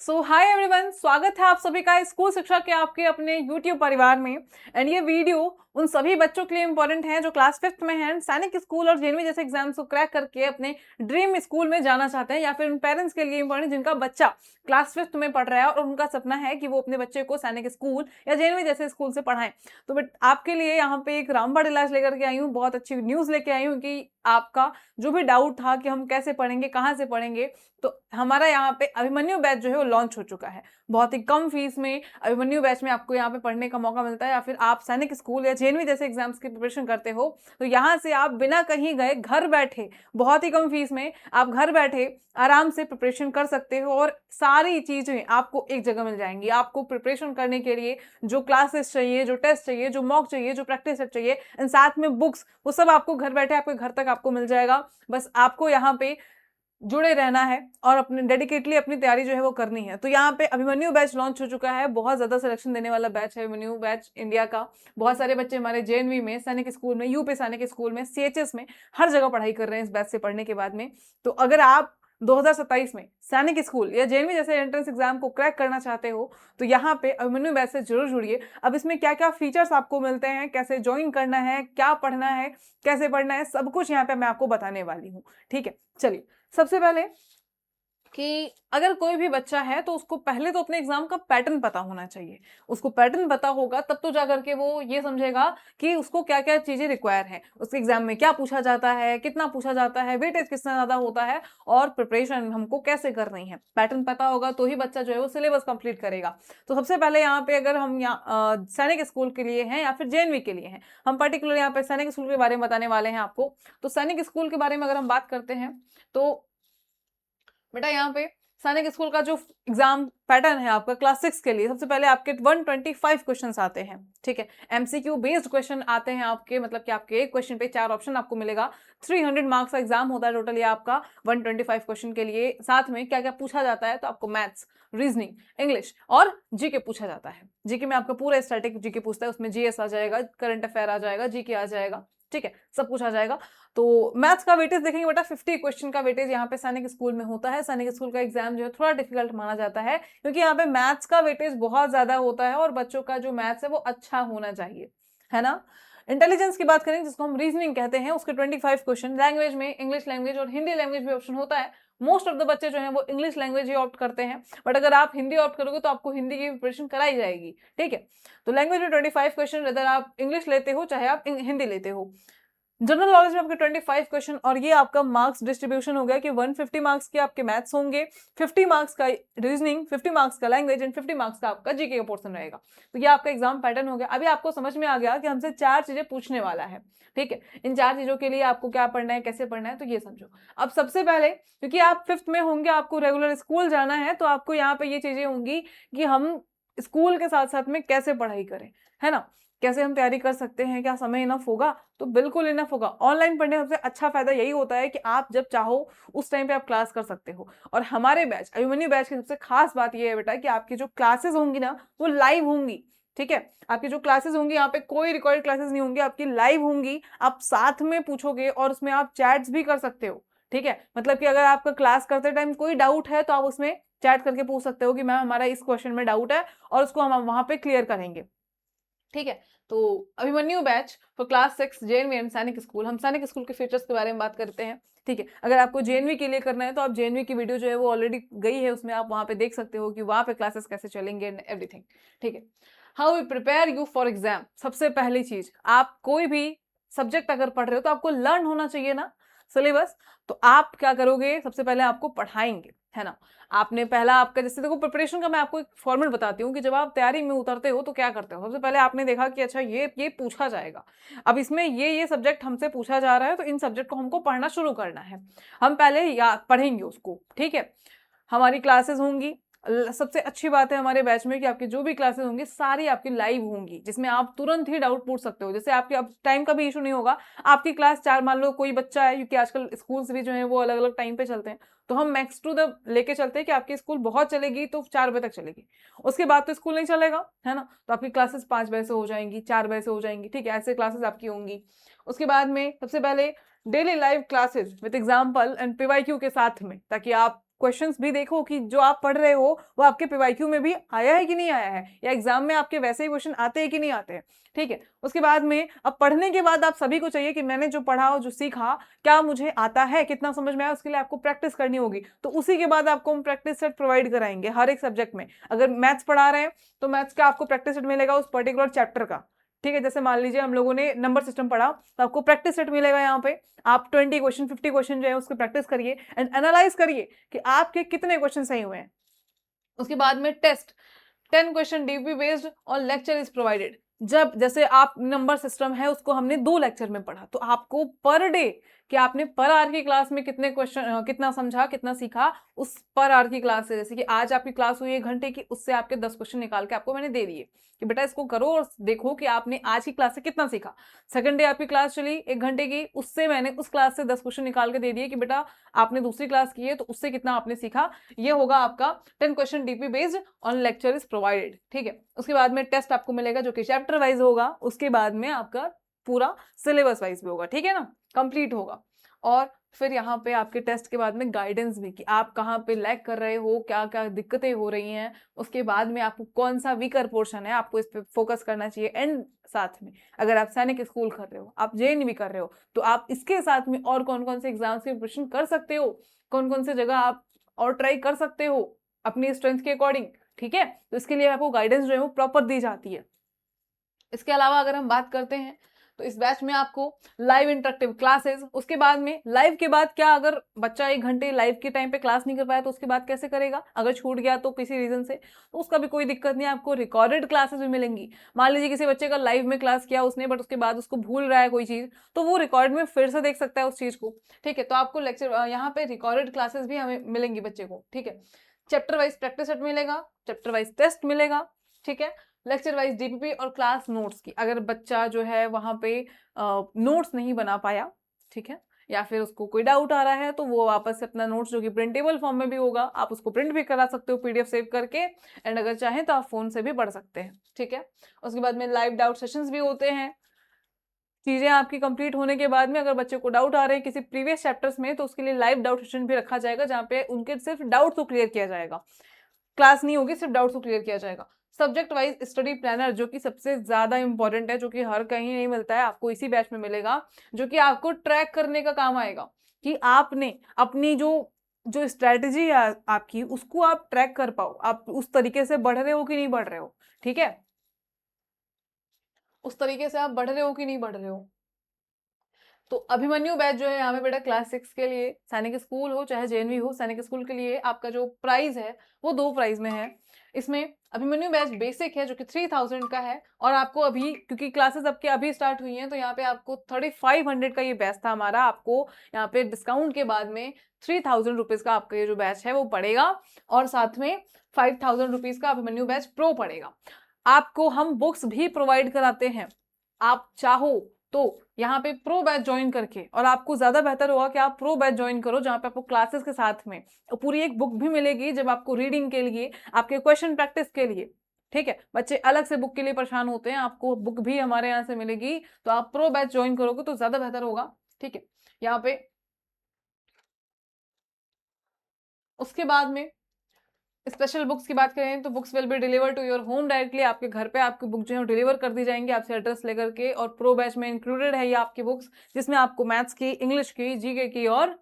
सो hi everyone, स्वागत है आप सभी का स्कूल शिक्षा के आपके अपने यूट्यूब परिवार में। एंड ये वीडियो उन सभी बच्चों के लिए इंपॉर्टेंट है जो क्लास 5th में हैं, सैनिक स्कूल और जेएनवी जैसे एग्जाम्स को क्रैक करके अपने ड्रीम स्कूल में जाना चाहते हैं, या फिर उन पेरेंट्स के लिए इंपॉर्टेंट जिनका बच्चा क्लास 5th में पढ़ रहा है और उनका सपना है कि वो अपने बच्चे को सैनिक स्कूल या जेएनवी जैसे स्कूल से पढ़ाएं। तो बट आपके लिए यहाँ पे एक रामबाण इलाज लेकर के आई हूँ, बहुत अच्छी न्यूज़ लेके आई हूँ कि आपका जो भी डाउट था कि हम कैसे पढ़ेंगे, कहाँ से पढ़ेंगे, तो हमारा यहाँ पे अभिमन्यु बैच जो है वो लॉन्च हो चुका है। बहुत ही कम फीस में अभिमन्यु बैच में आपको यहाँ पे पढ़ने का मौका मिलता है, या फिर आप सैनिक स्कूल या जेएनवी जैसे एग्जाम्स की प्रिपरेशन करते हो तो यहाँ से आप बिना कहीं गए घर बैठे बहुत ही कम फीस में आप घर बैठे आराम से प्रिपरेशन कर सकते हो, और सारी चीज़ें आपको एक जगह मिल जाएंगी। आपको प्रिपरेशन करने के लिए जो क्लासेस चाहिए, जो टेस्ट चाहिए, जो मॉक चाहिए, जो प्रैक्टिस सेट चाहिए, एंड साथ में बुक्स, वो सब आपको घर बैठे आपके घर तक आपको मिल जाएगा। बस आपको यहाँ पे जुड़े रहना है और अपने डेडिकेटली अपनी तैयारी जो है वो करनी है। तो यहाँ पे अभिमन्यु बैच लॉन्च हो चुका है, बहुत ज़्यादा सिलेक्शन देने वाला बैच है अभिमन्यु बैच इंडिया का। बहुत सारे बच्चे हमारे जेएनवी में, सैनिक स्कूल में, यूपी सैनिक स्कूल में, सीएचएस में, हर जगह पढ़ाई कर रहे हैं इस बैच से पढ़ने के बाद में। तो अगर आप 2027 में सैनिक स्कूल या जेएनवी जैसे एंट्रेंस एग्जाम को क्रैक करना चाहते हो तो यहाँ पे अभिमन्यु बैच से जरूर जुड़िए। अब इसमें क्या क्या फीचर्स आपको मिलते हैं, कैसे ज्वाइन करना है, क्या पढ़ना है, कैसे पढ़ना है, सब कुछ यहाँ पे मैं आपको बताने वाली हूँ। ठीक है, चलिए सबसे पहले कि अगर कोई भी बच्चा है तो उसको पहले तो अपने एग्जाम का पैटर्न पता होना चाहिए। उसको पैटर्न पता होगा तब तो जाकर के वो ये समझेगा कि उसको क्या क्या चीजें रिक्वायर है, उसके एग्जाम में क्या पूछा जाता है, कितना पूछा जाता है, वेटेज कितना ज्यादा होता है, और प्रिपरेशन हमको कैसे करनी है। पैटर्न पता होगा तो ही बच्चा जो है वो सिलेबस कंप्लीट करेगा। तो सबसे पहले यहाँ पे अगर हम यहाँ सैनिक स्कूल के लिए हैं या फिर जेएनवी के लिए हैं, हम पर्टिकुलर यहाँ पे सैनिक स्कूल के बारे में बताने वाले हैं आपको। तो सैनिक स्कूल के बारे में अगर हम बात करते हैं तो बेटा यहाँ पे सैनिक स्कूल का जो एग्जाम पैटर्न है आपका क्लास 6 के लिए, सबसे पहले आपके 125 क्वेश्चंस आते हैं। ठीक है, एमसीक्यू बेस्ड क्वेश्चन आते हैं आपके, मतलब कि आपके एक क्वेश्चन पे 4 ऑप्शन आपको मिलेगा। 300 मार्क्स का एग्जाम होता है टोटल ये आपका 125 क्वेश्चन के लिए। साथ में क्या क्या पूछा जाता है, तो आपको मैथ्स, रीजनिंग, इंग्लिश और जीके पूछा जाता है। जीके में आपका पूरा स्टैटिक जीके पूछता है, उसमें जीएस आ जाएगा, करंट अफेयर आ जाएगा, जीके आ जाएगा। ठीक है, सब कुछ आ जाएगा। तो मैथ्स का वेटेज देखेंगे बेटा, 50 क्वेश्चन का वेटेज यहाँ पे सैनिक स्कूल में होता है। सैनिक स्कूल का एग्जाम जो है थोड़ा डिफिकल्ट माना जाता है क्योंकि यहाँ पे मैथ्स का वेटेज बहुत ज्यादा होता है और बच्चों का जो मैथ्स है वो अच्छा होना चाहिए, है ना। इंटेलिजेंस की बात करें जिसको हम रीजनिंग कहते हैं, उसके 25 क्वेश्चन। लैंग्वेज में इंग्लिश लैंग्वेज और हिंदी लैंग्वेज भी ऑप्शन होता है। मोस्ट ऑफ द बच्चे जो है वो इंग्लिश लैंग्वेज ही ऑप्ट करते हैं, बट अगर आप हिंदी ऑप्ट करोगे तो आपको हिंदी की प्रिपरेशन कराई जाएगी। ठीक है, तो लैंग्वेज में 25 क्वेश्चन, अगर आप इंग्लिश लेते हो चाहे आप हिंदी लेते हो। जनरल नॉलेज में आपके 25 क्वेश्चन, और ये आपका मार्क्स डिस्ट्रीब्यूशन हो गया कि 150 मार्क्स के आपके मैथ्स होंगे, 50 मार्क्स का रीजनिंग, 50 मार्क्स का लैंग्वेज एंड 50 मार्क्स का आपका जीके का पोर्शन रहेगा। तो ये आपका एग्जाम पैटर्न हो गया। अभी आपको समझ में आ गया कि हमसे 4 चीजें पूछने वाला है। ठीक है, इन 4 चीजों के लिए आपको क्या पढ़ना है, कैसे पढ़ना है, तो ये समझो। अब सबसे पहले क्योंकि आप 5th में होंगे, आपको रेगुलर स्कूल जाना है, तो आपको यहाँ पे ये चीजें होंगी कि हम स्कूल के साथ साथ में कैसे पढ़ाई करें, है ना। कैसे हम तैयारी कर सकते हैं, क्या समय इनफ होगा, तो बिल्कुल इनफ होगा। ऑनलाइन पढ़ने का सबसे अच्छा फायदा यही होता है कि आप जब चाहो उस टाइम पे आप क्लास कर सकते हो। और हमारे बैच अभिमन्यु बैच की सबसे खास बात यह है बेटा कि आपकी जो क्लासेस होंगी ना वो लाइव होंगी। ठीक है, आपकी जो क्लासेस होंगी यहाँ पे कोई रिकॉर्डेड क्लासेस नहीं होंगी, आपकी लाइव होंगी। आप साथ में पूछोगे और उसमें आप चैट्स भी कर सकते हो। ठीक है, मतलब कि अगर आपका क्लास करते टाइम कोई डाउट है तो आप उसमें चैट करके पूछ सकते हो कि मैम हमारा इस क्वेश्चन में डाउट है, और उसको हम वहां पे क्लियर करेंगे। ठीक है, तो Abhimanyu batch for class 6 JNV and सैनिक स्कूल। हम सैनिक स्कूल के फीचर्स के बारे में बात करते हैं। ठीक है, अगर आपको जेएनवी के लिए करना है तो आप जेएनवी की वीडियो जो है वो ऑलरेडी गई है, उसमें आप वहां पे देख सकते हो कि वहां पे क्लासेस कैसे चलेंगे एंड एवरीथिंग। ठीक है, how we prepare you for exam. सबसे पहली चीज, आप कोई भी सब्जेक्ट अगर पढ़ रहे हो तो आपको लर्न होना चाहिए ना सिलेबस। तो आप क्या करोगे, सबसे पहले आपको पढ़ाएंगे, है ना। आपने पहला आपका, जैसे देखो प्रिपरेशन का मैं आपको एक फॉर्मेट बताती हूँ कि जब आप तैयारी में उतरते हो तो क्या करते हो। सबसे पहले आपने देखा कि अच्छा ये पूछा जाएगा, अब इसमें ये सब्जेक्ट हमसे पूछा जा रहा है, तो इन सब्जेक्ट को हमको पढ़ना शुरू करना है। हम पहले या पढ़ेंगे उसको। ठीक है, हमारी क्लासेस होंगी। सबसे अच्छी बात है हमारे बैच में कि आपकी जो भी क्लासेस होंगी सारी आपकी लाइव होंगी, जिसमें आप तुरंत ही डाउट पूछ सकते हो। जैसे आपके अब टाइम का भी इशू नहीं होगा। आपकी क्लास 4, मान लो कोई बच्चा है, क्योंकि आजकल स्कूल्स भी जो है वो अलग अलग टाइम पे चलते हैं, तो हम मैक्स टू द लेके चलते हैं कि आपकी स्कूल बहुत चलेगी तो 4 बजे तक चलेगी, उसके बाद तो स्कूल नहीं चलेगा, है ना। तो आपकी क्लासेस 5 बजे से हो जाएंगी, 4 बजे से हो जाएंगी। ठीक है, ऐसे क्लासेस आपकी होंगी। उसके बाद में सबसे पहले daily live classes with example and PYQ के साथ में, ताकि आप क्वेश्चंस भी देखो कि जो आप पढ़ रहे हो वो आपके पीवाईक्यू में भी आया है कि नहीं आया है, या एग्जाम में आपके वैसे ही क्वेश्चन आते हैं कि नहीं आते हैं। ठीक है, उसके बाद में अब पढ़ने के बाद आप सभी को चाहिए कि मैंने जो पढ़ा और जो सीखा क्या मुझे आता है, कितना समझ में आया, उसके लिए आपको प्रैक्टिस करनी होगी। तो उसी के बाद आपको हम प्रैक्टिस सेट प्रोवाइड कराएंगे हर एक सब्जेक्ट में। अगर मैथ्स पढ़ा रहे हैं तो मैथ्स का आपको प्रैक्टिस सेट मिलेगा उस पर्टिकुलर चैप्टर का। ठीक है, जैसे मान लीजिए हम लोगों ने नंबर सिस्टम पढ़ा तो आपको प्रैक्टिस सेट मिलेगा यहाँ पे। आप 20 क्वेश्चन 50 क्वेश्चन जो है उसको प्रैक्टिस करिए एंड एनालाइज करिए कि आपके कितने क्वेश्चन सही हुए हैं। उसके बाद में टेस्ट 10 क्वेश्चन डीपी बेस्ड और लेक्चर इज प्रोवाइडेड। जब जैसे आप नंबर सिस्टम है उसको हमने 2 लेक्चर में पढ़ा तो आपको पर डे कि आपने पर आवर की क्लास में कितने क्वेश्चन कितना समझा कितना सीखा, उस पर आवर की क्लास से, जैसे कि आज आपकी क्लास हुई 1 घंटे की, उससे आपके 10 क्वेश्चन निकाल के आपको मैंने दे दिए कि बेटा इसको करो और देखो कि आपने आज की क्लास से कितना सीखा। सेकंड डे आपकी क्लास चली 1 घंटे की, उससे मैंने उस क्लास से 10 क्वेश्चन निकाल के दे दिए कि बेटा आपने दूसरी क्लास की है तो उससे कितना आपने सीखा। ये होगा आपका 10 question DP based on lecture is provided. ठीक है, उसके बाद में टेस्ट आपको मिलेगा जो कि चैप्टर वाइज होगा, उसके बाद में आपका पूरा सिलेबस वाइज भी होगा। ठीक है ना, कंप्लीट होगा। और फिर यहाँ पे आपके टेस्ट के बाद में गाइडेंस भी कि आप कहाँ पे लैग कर रहे हो, क्या क्या दिक्कतें हो रही हैं, उसके बाद में आपको कौन सा वीकर पोर्शन है आपको इस पे फोकस करना चाहिए। एंड साथ में अगर आप सैनिक स्कूल कर रहे हो, आप जेएनवी भी कर रहे हो, तो आप इसके साथ में और कौन कौन से एग्जाम्स की प्रिपरेशन कर सकते हो, कौन कौन से जगह आप और ट्राई कर सकते हो अपनी स्ट्रेंथ के अकॉर्डिंग। ठीक है, तो इसके लिए आपको गाइडेंस जो है वो प्रॉपर दी जाती है। इसके अलावा अगर हम बात करते हैं तो इस बैच में आपको लाइव इंटरेक्टिव क्लासेस, उसके बाद में लाइव के बाद क्या, अगर बच्चा 1 घंटे लाइव के टाइम पे क्लास नहीं कर पाया तो उसके बाद कैसे करेगा, अगर छूट गया तो किसी रीजन से, तो उसका भी कोई दिक्कत नहीं, आपको रिकॉर्डेड क्लासेस भी मिलेंगी। मान लीजिए किसी बच्चे का लाइव में क्लास किया उसने बट उसके बाद उसको भूल रहा है कोई चीज, तो वो रिकॉर्ड में फिर से देख सकता है उस चीज को। ठीक है, तो आपको लेक्चर यहाँ पे रिकॉर्डेड क्लासेस भी हमें मिलेंगी बच्चे को। ठीक है, चैप्टर वाइज प्रैक्टिस सेट मिलेगा, चैप्टर वाइज टेस्ट मिलेगा। ठीक है, लेक्चर वाइज डीपीपी और क्लास नोट्स की, अगर बच्चा जो है वहां पे नोट्स नहीं बना पाया, ठीक है, या फिर उसको कोई डाउट आ रहा है तो वो वापस से अपना नोट्स जो कि प्रिंटेबल फॉर्म में भी होगा, आप उसको प्रिंट भी करा सकते हो पीडीएफ सेव करके, एंड अगर चाहें तो आप फोन से भी पढ़ सकते हैं। ठीक है, उसके बाद में लाइव डाउट सेशंस भी होते हैं। चीजें आपकी कंप्लीट होने के बाद में अगर बच्चे को डाउट आ रहे हैं किसी प्रीवियस चैप्टर्स में तो उसके लिए लाइव डाउट सेशन भी रखा जाएगा जहाँ पे उनके सिर्फ डाउट को क्लियर किया जाएगा, क्लास नहीं होगी, सिर्फ डाउट्स को क्लियर किया जाएगा। सब्जेक्ट वाइज स्टडी प्लानर जो कि सबसे ज्यादा इंपॉर्टेंट है, जो कि हर कहीं नहीं मिलता है, आपको इसी बैच में मिलेगा, जो कि आपको ट्रैक करने का काम आएगा कि आपने अपनी जो जो स्ट्रेटजी है आपकी उसको आप ट्रैक कर पाओ, आप उस तरीके से बढ़ रहे हो कि नहीं बढ़ रहे हो। ठीक है, उस तरीके से आप बढ़ रहे हो कि नहीं बढ़ रहे हो। तो अभिमन्यु बैच जो है यहाँ पे बेटा क्लास 6 के लिए, सैनिक स्कूल हो चाहे जेएनवी हो, सैनिक स्कूल के लिए आपका जो प्राइस है वो 2 प्राइस में है। इसमें अभिमन्यु बैच बेसिक है जो कि 3000 का है, और आपको अभी क्योंकि क्लासेस आपके अभी स्टार्ट हुई हैं तो यहाँ पे आपको 3500 का ये बैच था हमारा, आपको यहाँ पे डिस्काउंट के बाद में 3000 रुपीज का आपका ये जो बैच है वो पड़ेगा, और साथ में 5000 रुपीज का अभिमन्यु बैच प्रो पड़ेगा। आपको हम बुक्स भी प्रोवाइड कराते हैं, आप चाहो तो यहाँ पे प्रो बैच ज्वाइन करके, और आपको ज्यादा बेहतर होगा कि आप प्रो बैच ज्वाइन करो जहाँ पे आपको क्लासेस के साथ में पूरी एक बुक भी मिलेगी जब आपको रीडिंग के लिए, आपके क्वेश्चन प्रैक्टिस के लिए। ठीक है, बच्चे अलग से बुक के लिए परेशान होते हैं, आपको बुक भी हमारे यहाँ से मिलेगी, तो आप प्रो बैच ज्वाइन करोगे तो ज्यादा बेहतर होगा। ठीक है, यहाँ पे उसके बाद में स्पेशल बुक्स की बात करें तो books will be deliver to your home directly, आपके घर पे आपकी बुक जो है डिलीवर कर दी जाएंगी आपसे एड्रेस लेकर के। और प्रो बैच में इंक्लूडेड है ये आपकी बुक्स, जिसमें आपको मैथ्स की, इंग्लिश की, जीके की और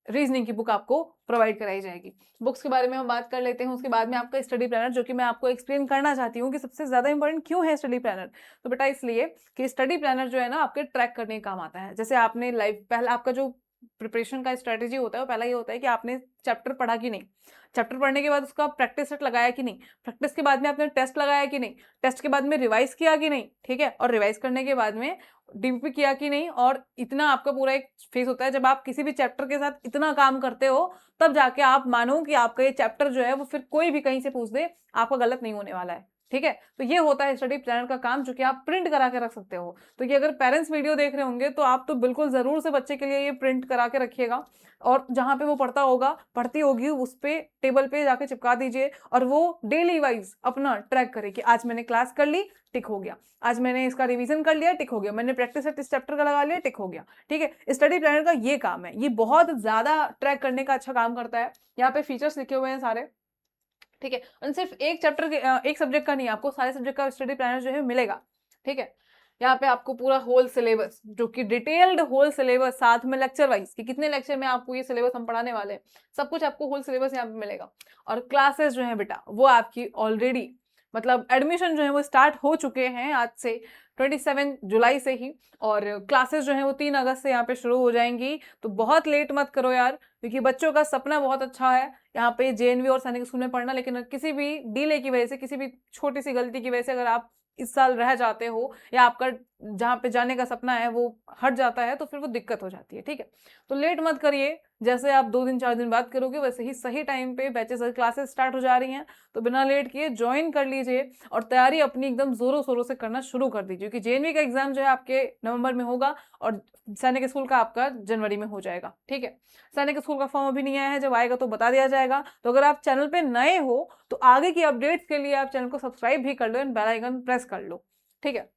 रीजनिंग की बुक आपको प्रोवाइड कराई जाएगी। बुक्स के बारे में हम बात कर लेते हैं, उसके बाद में आपका स्टडी प्लानर, जो कि मैं आपको एक्सप्लेन करना चाहती हूँ कि सबसे ज्यादा इंपॉर्टेंट क्यों है स्टडी प्लानर। तो बेटा इसलिए कि स्टडी प्लानर जो है ना आपके ट्रैक करने का काम आता है। जैसे आपने लाइव पहला आपका जो प्रिपरेशन का स्ट्रेटेजी होता है वो पहला ये होता है कि आपने चैप्टर पढ़ा कि नहीं, चैप्टर पढ़ने के बाद उसका प्रैक्टिस सेट लगाया कि नहीं, प्रैक्टिस के बाद में आपने टेस्ट लगाया कि नहीं, टेस्ट के बाद में रिवाइज किया कि नहीं, ठीक है, और रिवाइज करने के बाद में डीपी किया कि नहीं। और इतना आपका पूरा एक फेज होता है जब आप किसी भी चैप्टर के साथ इतना काम करते हो तब जाके आप मानो कि आपका ये चैप्टर जो है वो फिर कोई भी कहीं से पूछ दे आपका गलत नहीं होने वाला है। ठीक है। तो ये होता है स्टडी प्लानर का काम, जो कि आप प्रिंट करा के रख सकते हो। तो ये अगर पेरेंट्स वीडियो देख रहे होंगे तो आप तो बिल्कुल जरूर से बच्चे के लिए ये प्रिंट करा के रखिएगा, और जहां पे वो पढ़ता होगा, पढ़ती होगी, उस पे टेबल पे जाके चिपका दीजिए, और वो डेली वाइज अपना ट्रैक करे कि आज मैंने क्लास कर ली, टिक हो गया, आज मैंने इसका रिवीजन कर लिया, टिक हो गया, मैंने प्रैक्टिस सेट इस चैप्टर का लगा लिया, टिक हो गया। ठीक है, स्टडी प्लानर का ये काम है, ये बहुत ज्यादा ट्रैक करने का अच्छा काम करता है। यहाँ पे फीचर्स लिखे हुए हैं सारे। ठीक है, और सिर्फ एक चैप्टर के एक सब्जेक्ट का नहीं, आपको सारे सब्जेक्ट का स्टडी प्लानर जो है मिलेगा। ठीक है, यहाँ पे आपको पूरा होल सिलेबस, जो कि डिटेल्ड होल सिलेबस, साथ में लेक्चर वाइज कि कितने लेक्चर में आपको ये सिलेबस हम पढ़ाने वाले हैं, सब कुछ आपको होल सिलेबस यहाँ पे मिलेगा। और क्लासेस जो है बेटा वो आपकी ऑलरेडी, मतलब एडमिशन जो है वो स्टार्ट हो चुके हैं आज से 27 जुलाई से ही, और क्लासेस जो है वो 3 अगस्त से यहाँ पे शुरू हो जाएंगी। तो बहुत लेट मत करो यार, क्योंकि बच्चों का सपना बहुत अच्छा है यहाँ पे जेएनवी और सैनिक स्कूल में पढ़ना, लेकिन किसी भी डीले की वजह से, किसी भी छोटी सी गलती की वजह से अगर आप इस साल रह जाते हो, या आपका जहाँ पे जाने का सपना है वो हट जाता है, तो फिर वो दिक्कत हो जाती है। ठीक है, तो लेट मत करिए, जैसे आप 2 दिन 4 दिन बाद करोगे वैसे ही सही टाइम पे बैचेस क्लासेस स्टार्ट हो जा रही हैं, तो बिना लेट किए ज्वाइन कर लीजिए, और तैयारी अपनी एकदम जोरों शोरों से करना शुरू कर दीजिए, क्योंकि जेएनवी का एग्जाम जो है आपके नवंबर में होगा, और सैनिक स्कूल का आपका जनवरी में हो जाएगा। ठीक है, सैनिक स्कूल का फॉर्म अभी नहीं आया है, जब आएगा तो बता दिया जाएगा। तो अगर आप चैनल पे नए हो तो आगे की अपडेट्स के लिए आप चैनल को सब्सक्राइब भी कर लो एंड बेल आइकन प्रेस कर लो। ठीक है,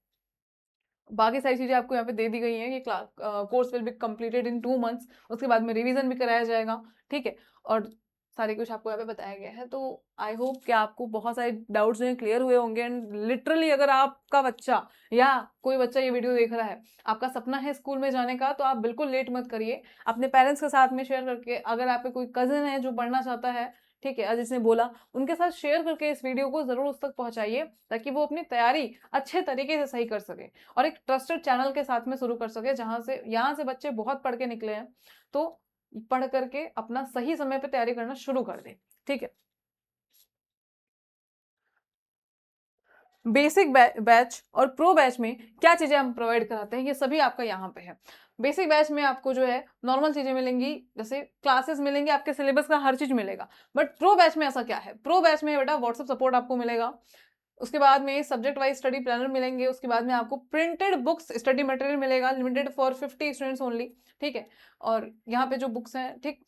बाकी सारी चीजें आपको यहाँ पे दे दी गई हैं कि class course will be completed in 2 months, उसके बाद में रिवीजन भी कराया जाएगा। ठीक है, और सारे कुछ आपको यहाँ पे बताया गया है। तो आई होप कि आपको बहुत सारे डाउट्स जो हैं क्लियर हुए होंगे, एंड लिटरली अगर आपका बच्चा या कोई बच्चा ये वीडियो देख रहा है, आपका सपना है स्कूल में जाने का, तो आप बिल्कुल लेट मत करिए, अपने पेरेंट्स के साथ में शेयर करके, अगर आपके कोई कजिन है जो पढ़ना चाहता है, ठीक है, आज जिसने बोला, उनके साथ शेयर करके इस वीडियो को जरूर उस तक पहुंचाइए, ताकि वो अपनी तैयारी अच्छे तरीके से सही कर सके, और एक ट्रस्टेड चैनल के साथ में शुरू कर सके, जहां से यहाँ से बच्चे बहुत पढ़ के निकले हैं, तो पढ़ करके अपना सही समय पे तैयारी करना शुरू कर दे। ठीक है, बेसिक बैच और प्रो बैच में क्या चीजें हम प्रोवाइड कराते हैं, ये सभी आपका यहाँ पे है। बेसिक बैच में आपको जो है नॉर्मल चीजें मिलेंगी, जैसे क्लासेस मिलेंगी, आपके सिलेबस का हर चीज मिलेगा। बट प्रो बैच में ऐसा क्या है, प्रो बैच में बेटा व्हाट्सएप सपोर्ट आपको मिलेगा, उसके बाद में सब्जेक्ट वाइज स्टडी प्लानर मिलेंगे, उसके बाद में आपको प्रिंटेड बुक्स स्टडी मटेरियल मिलेगा, लिमिटेड फॉर 50 स्टूडेंट्स ओनली। ठीक है, और यहाँ पे जो बुक्स हैं, ठीक,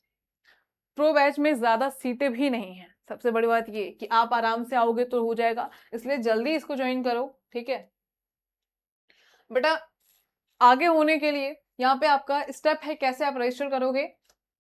प्रो बैच में ज्यादा सीटें भी नहीं है, सबसे बड़ी बात ये कि आप आराम से आओगे तो हो जाएगा, इसलिए जल्दी इसको ज्वाइन करो। ठीक है बेटा, आगे होने के लिए यहाँ पे आपका स्टेप है कैसे आप रजिस्टर करोगे।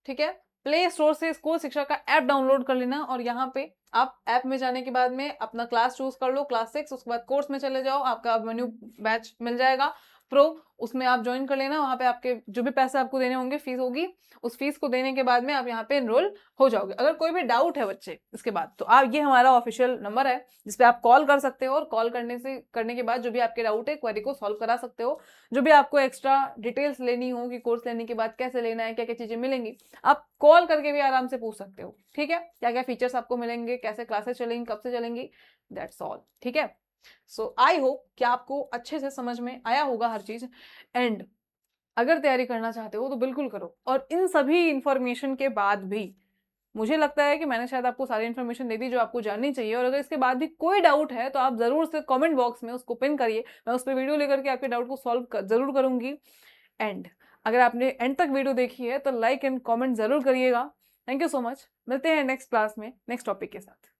ठीक है, प्ले स्टोर से स्कूल शिक्षा का ऐप डाउनलोड कर लेना, और यहाँ पे आप ऐप में जाने के बाद में अपना क्लास चूज कर लो, क्लास 6, उसके बाद कोर्स में चले जाओ, आपका मेन्यू बैच मिल जाएगा प्रो, उसमें आप ज्वाइन कर लेना। वहाँ पे आपके जो भी पैसे आपको देने होंगे, फीस होगी, उस फीस को देने के बाद में आप यहाँ पे एनरोल हो जाओगे। अगर कोई भी डाउट है बच्चे इसके बाद, तो आप, ये हमारा ऑफिशियल नंबर है जिसपे आप कॉल कर सकते हो, और कॉल करने के बाद जो भी आपके डाउट है, क्वेरी को सॉल्व करा सकते हो। जो भी आपको एक्स्ट्रा डिटेल्स लेनी हो कि कोर्स लेने के बाद कैसे लेना है, क्या क्या चीजें मिलेंगी, आप कॉल करके भी आराम से पूछ सकते हो। ठीक है, क्या क्या फीचर्स आपको मिलेंगे, कैसे क्लासेस चलेंगी, कब से चलेंगी, दैट्स ऑल। ठीक है, सो आई होप कि आपको अच्छे से समझ में आया होगा हर चीज, एंड अगर तैयारी करना चाहते हो तो बिल्कुल करो। और इन सभी इंफॉर्मेशन के बाद भी मुझे लगता है कि मैंने शायद आपको सारी इन्फॉर्मेशन दे दी जो आपको जाननी चाहिए, और अगर इसके बाद भी कोई डाउट है तो आप जरूर से कमेंट बॉक्स में उसको पिन करिए, मैं उस पर वीडियो लेकर के आपके डाउट को सॉल्व जरूर करूंगी। एंड अगर आपने एंड तक वीडियो देखी है तो लाइक एंड कमेंट जरूर करिएगा। थैंक यू सो मच, मिलते हैं नेक्स्ट क्लास में नेक्स्ट टॉपिक के साथ।